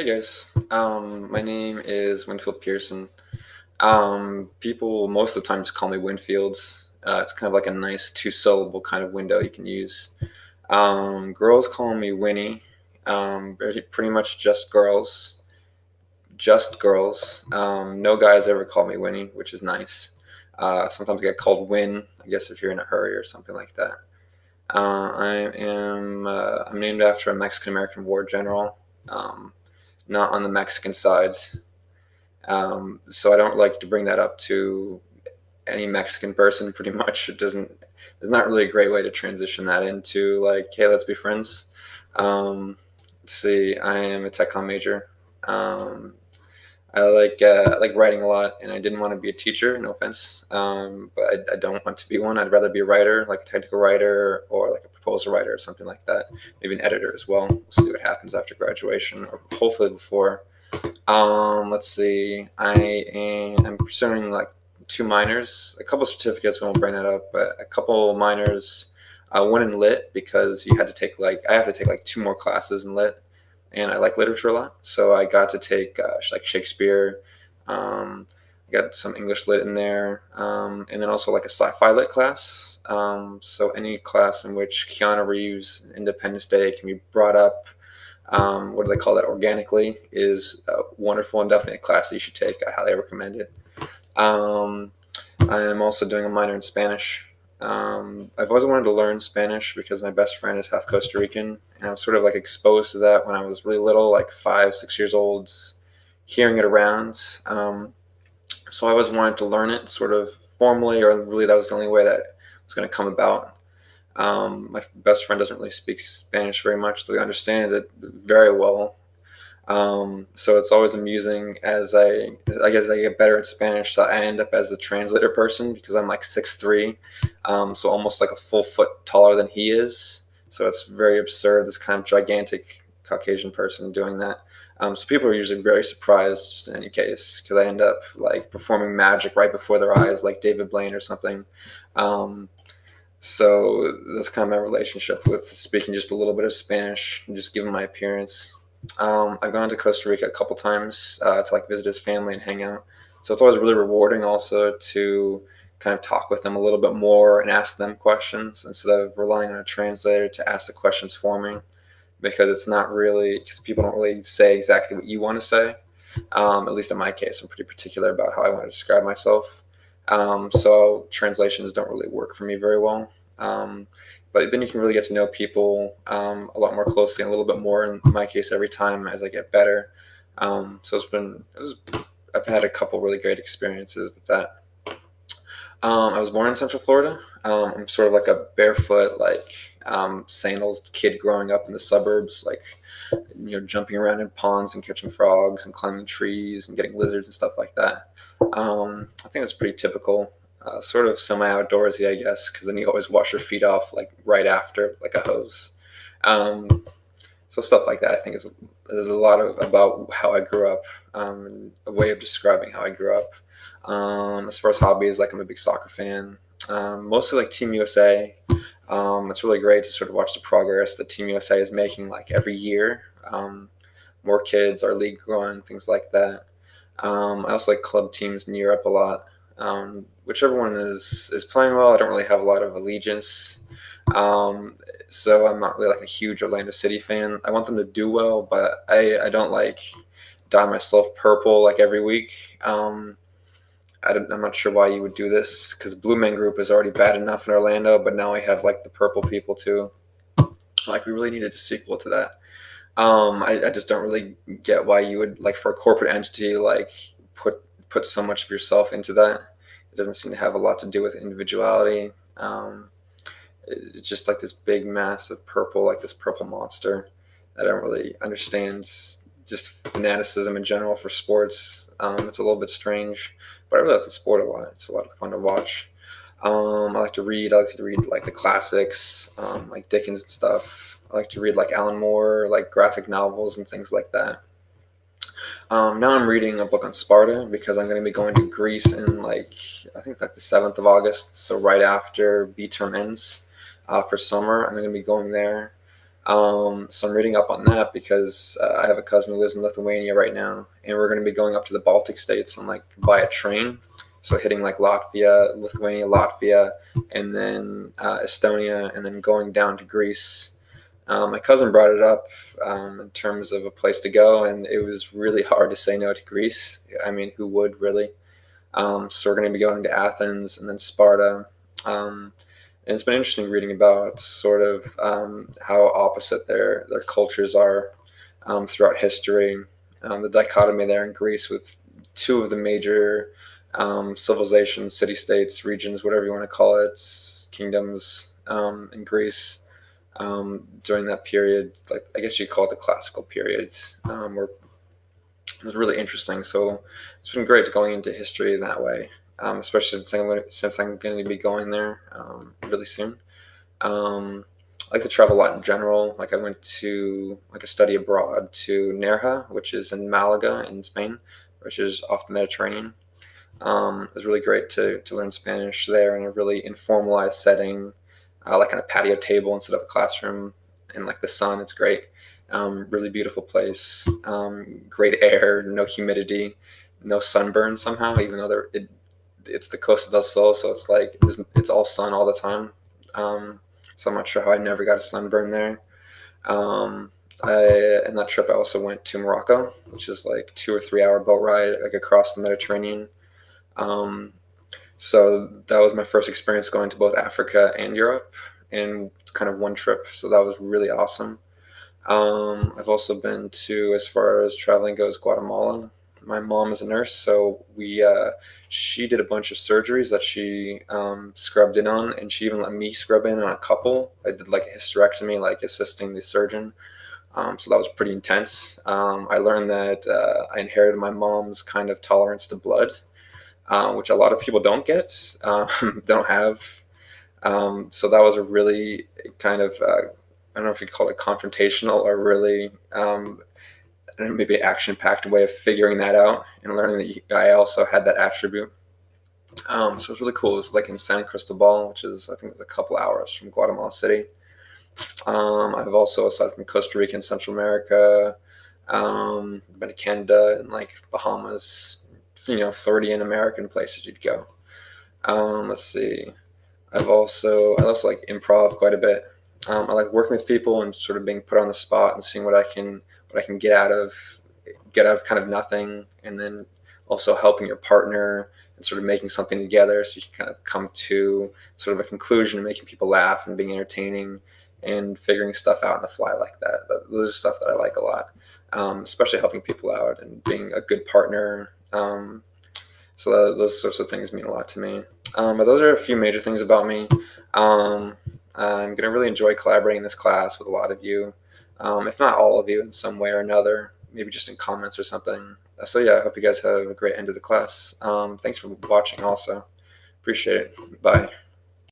Hey guys, my name is Winfield Pearson. People most of the time just call me Winfields. It's kind of like a nice two-syllable kind of window you can use. Girls call me Winnie. Pretty much just girls, just girls. No guys ever call me Winnie, which is nice. Sometimes I get called Win, I guess if you're in a hurry or something like that. I'm named after a Mexican American war general. Um, Not on the Mexican side. So I don't like to bring that up to any Mexican person. Pretty much, it doesn't. There's not really a great way to transition that into like, hey, let's be friends. Let's see. I am a tech com major. Um, I like writing a lot, and I didn't want to be a teacher. No offense, but I don't want to be one. I'd rather be a writer, like a technical writer or like a proposal writer or something like that. Maybe an editor as well. We'll see what happens after graduation, or hopefully before. Let's see. I'm pursuing like two minors, a couple certificates. We won't bring that up, but a couple minors. One in lit because you had to take like I have to take like two more classes in lit, and I like literature a lot, so I got to take like Shakespeare. I got some English lit in there, and then also like a sci-fi lit class. So any class in which Keanu Reeves' Independence Day can be brought up, what do they call that, organically, is wonderful and definitely a class that you should take. I highly recommend it. Um, I'm also doing a minor in Spanish. I've always wanted to learn Spanish because my best friend is half Costa Rican, and I was sort of like exposed to that when I was really little, like 5, 6 years old, hearing it around. So I always wanted to learn it sort of formally, or really that was the only way that was going to come about. My best friend doesn't really speak Spanish very much, though he understands it very well. So it's always amusing as I guess I get better at Spanish, so I end up as the translator person because I'm like 6'3", so almost like a full foot taller than he is. So it's very absurd, this kind of gigantic Caucasian person doing that. So people are usually very surprised, just in any case, because I end up like performing magic right before their eyes, like David Blaine or something. Um, so that's kind of my relationship with speaking just a little bit of Spanish, and just given my appearance. I've gone to Costa Rica a couple times to like visit his family and hang out. So it's always really rewarding also to kind of talk with them a little bit more and ask them questions instead of relying on a translator to ask the questions for me, because it's not really, because people don't really say exactly what you want to say. At least in my case, I'm pretty particular about how I want to describe myself. So translations don't really work for me very well. Um, but then you can really get to know people a lot more closely and a little bit more. In my case, every time as I get better. So I've had a couple really great experiences with that. I was born in Central Florida. I'm sort of like a barefoot, like sandals kid growing up in the suburbs, like jumping around in ponds and catching frogs and climbing trees and getting lizards and stuff like that. I think that's pretty typical. Sort of semi-outdoorsy, I guess, because then you always wash your feet off like right after, like a hose. Um, so stuff like that, I think, is there's a lot of about how I grew up, a way of describing how I grew up. As far as hobbies, like I'm a big soccer fan, mostly like Team USA. It's really great to sort of watch the progress that Team USA is making like every year. More kids, our league growing, things like that. I also like club teams in Europe a lot. Whichever one is playing well, I don't really have a lot of allegiance. Um, so I'm not really like a huge Orlando City fan. I want them to do well, but I don't like dye myself purple like every week. I'm not sure why you would do this because Blue Man Group is already bad enough in Orlando, but now we have like the purple people too. Like we really needed a sequel to that. I just don't really get why you would like, for a corporate entity, like put so much of yourself into that. It doesn't seem to have a lot to do with individuality. It's just like this big mass of purple, like this purple monster. I don't really understand just fanaticism in general for sports. It's a little bit strange, but I really like the sport a lot. It's a lot of fun to watch. I like to read. I like to read like the classics, like Dickens and stuff. I like to read like Alan Moore, like graphic novels and things like that. Now I'm reading a book on Sparta because I'm going to be going to Greece in like, I think like the 7th of August, so right after B term ends for summer. I'm going to be going there. So I'm reading up on that because I have a cousin who lives in Lithuania right now, and we're going to be going up to the Baltic states on like by a train. So hitting like Latvia, Lithuania, Latvia, and then Estonia, and then going down to Greece. My cousin brought it up in terms of a place to go, and it was really hard to say no to Greece. I mean, who would really? So we're going to be going to Athens and then Sparta. And it's been interesting reading about sort of how opposite their cultures are throughout history. The dichotomy there in Greece with two of the major civilizations, city states, regions, whatever you want to call it, kingdoms in Greece during that period. Like I guess you call it the classical period, where it was really interesting. So it's been great going into history in that way, especially since I'm going to be going there really soon. I like to travel a lot in general. Like I went to like a study abroad to Nerja, which is in Malaga in Spain, which is off the Mediterranean. It was really great to learn Spanish there in a really informalized setting, like on a patio table instead of a classroom in like the sun. It's great. Really beautiful place. Great air, no humidity, no sunburn somehow, even though it's the Costa del Sol, so it's like it's all sun all the time. So I'm not sure how I never got a sunburn there. In that trip, I also went to Morocco, which is like 2 or 3 hour boat ride like across the Mediterranean. Um, so that was my first experience going to both Africa and Europe in kind of one trip. So that was really awesome. I've also been to, as far as traveling goes, Guatemala. My mom is a nurse, so she did a bunch of surgeries that she scrubbed in on, and she even let me scrub in on a couple. I did like a hysterectomy, like assisting the surgeon. So that was pretty intense. I learned that I inherited my mom's kind of tolerance to blood, which a lot of people don't get, don't have. So that was a really kind of I don't know if you call it confrontational or really I don't know, maybe action-packed way of figuring that out and learning that I also had that attribute. So it was really cool. It was like in San Cristobal, which is I think it was a couple hours from Guatemala City. I've also, aside from Costa Rica and Central America, been to Canada and like Bahamas. Floridian American places you'd go. Let's see. I also like improv quite a bit. I like working with people and sort of being put on the spot and seeing what I can get out of kind of nothing, and then also helping your partner and sort of making something together so you can kind of come to sort of a conclusion and making people laugh and being entertaining and figuring stuff out on the fly like that. Those are stuff that I like a lot, especially helping people out and being a good partner. Those sorts of things mean a lot to me. But those are a few major things about me. I'm going to really enjoy collaborating in this class with a lot of you, if not all of you in some way or another, maybe just in comments or something. So yeah, I hope you guys have a great end of the class. Thanks for watching also. Appreciate it. Bye.